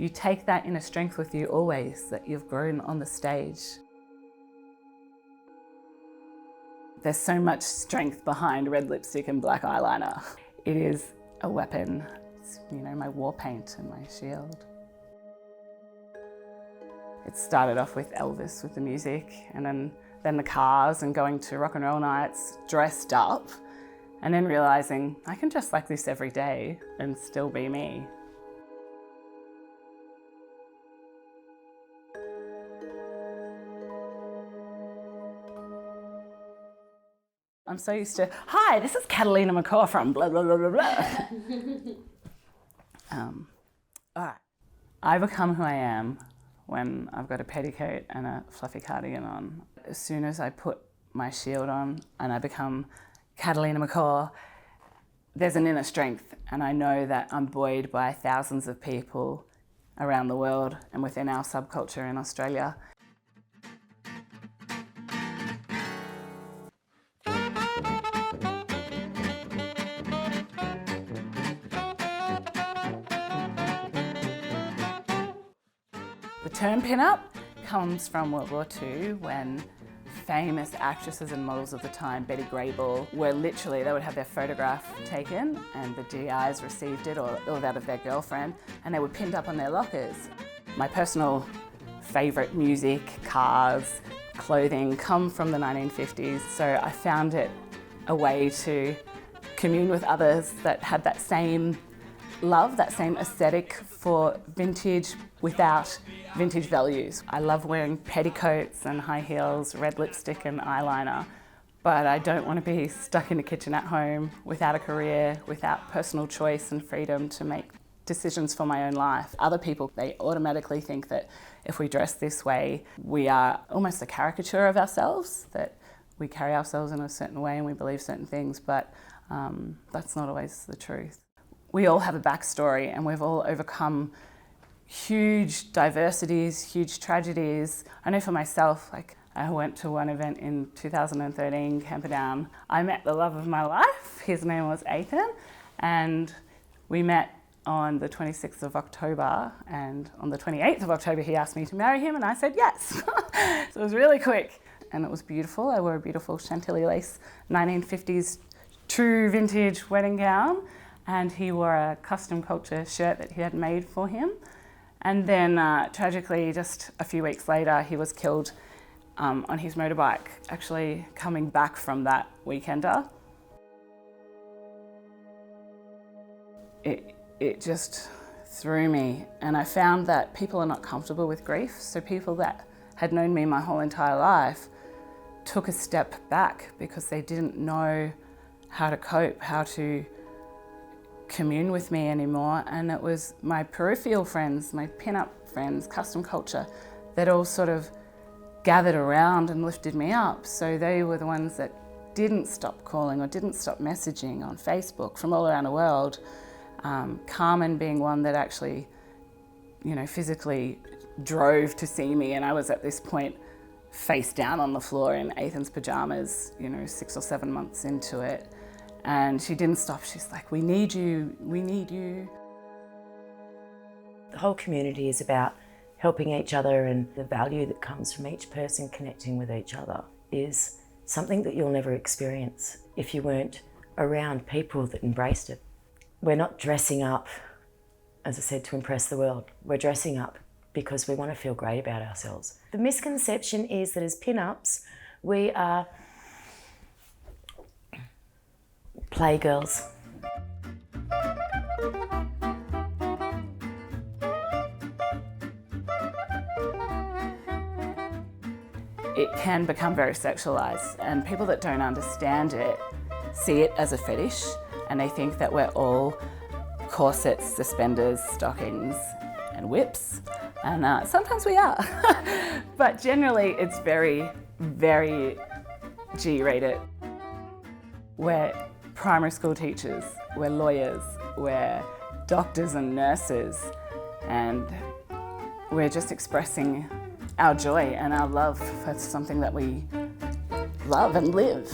you take that inner strength with you always, that you've grown on the stage. There's so much strength behind red lipstick and black eyeliner. It is a weapon. It's, my war paint and my shield. It started off with Elvis, with the music, and then the cars and going to rock and roll nights dressed up, and then realising I can dress like this every day and still be me. I'm so used to, hi, this is Catalina McCaw from blah, blah, blah, blah, blah. All right. I become who I am when I've got a petticoat and a fluffy cardigan on. As soon as I put my shield on and I become Catalina McCaw, there's an inner strength, and I know that I'm buoyed by thousands of people around the world and within our subculture in Australia. The term pin-up comes from World War II, when famous actresses and models of the time, Betty Grable, were literally, they would have their photograph taken and the GIs received it, or that of their girlfriend, and they were pinned up on their lockers. My personal favourite music, cars, clothing come from the 1950s, so I found it a way to commune with others that had that same love, that same aesthetic for vintage without vintage values. I love wearing petticoats and high heels, red lipstick and eyeliner, but I don't want to be stuck in the kitchen at home without a career, without personal choice and freedom to make decisions for my own life. Other people, they automatically think that if we dress this way, we are almost a caricature of ourselves, that we carry ourselves in a certain way and we believe certain things, but that's not always the truth. We all have a backstory, and we've all overcome huge diversities, huge tragedies. I know for myself, like, I went to one event in 2013, Camperdown. I met the love of my life. His name was Ethan, and we met on the 26th of October, and on the 28th of October he asked me to marry him, and I said yes. So it was really quick, and it was beautiful. I wore a beautiful Chantilly lace 1950s true vintage wedding gown, and he wore a custom culture shirt that he had made for him. And then tragically, just a few weeks later, he was killed on his motorbike, actually coming back from that weekender. It just threw me, and I found that people are not comfortable with grief. So people that had known me my whole entire life took a step back because they didn't know how to cope, how to commune with me anymore. And it was my peripheral friends, my pin-up friends, custom culture, that all sort of gathered around and lifted me up. So they were the ones that didn't stop calling or didn't stop messaging on Facebook from all around the world. Carmen being one that actually, physically drove to see me, and I was at this point face down on the floor in Ethan's pajamas, 6 or 7 months into it. And she didn't stop. She's like, we need you, we need you. The whole community is about helping each other, and the value that comes from each person connecting with each other is something that you'll never experience if you weren't around people that embraced it. We're not dressing up, as I said, to impress the world. We're dressing up because we want to feel great about ourselves. The misconception is that as pin-ups, we are playgirls. It can become very sexualized, and people that don't understand it see it as a fetish, and they think that we're all corsets, suspenders, stockings, and whips. And sometimes we are. But generally it's very, very G-rated. We're primary school teachers, we're lawyers, we're doctors and nurses, and we're just expressing our joy and our love for something that we love and live.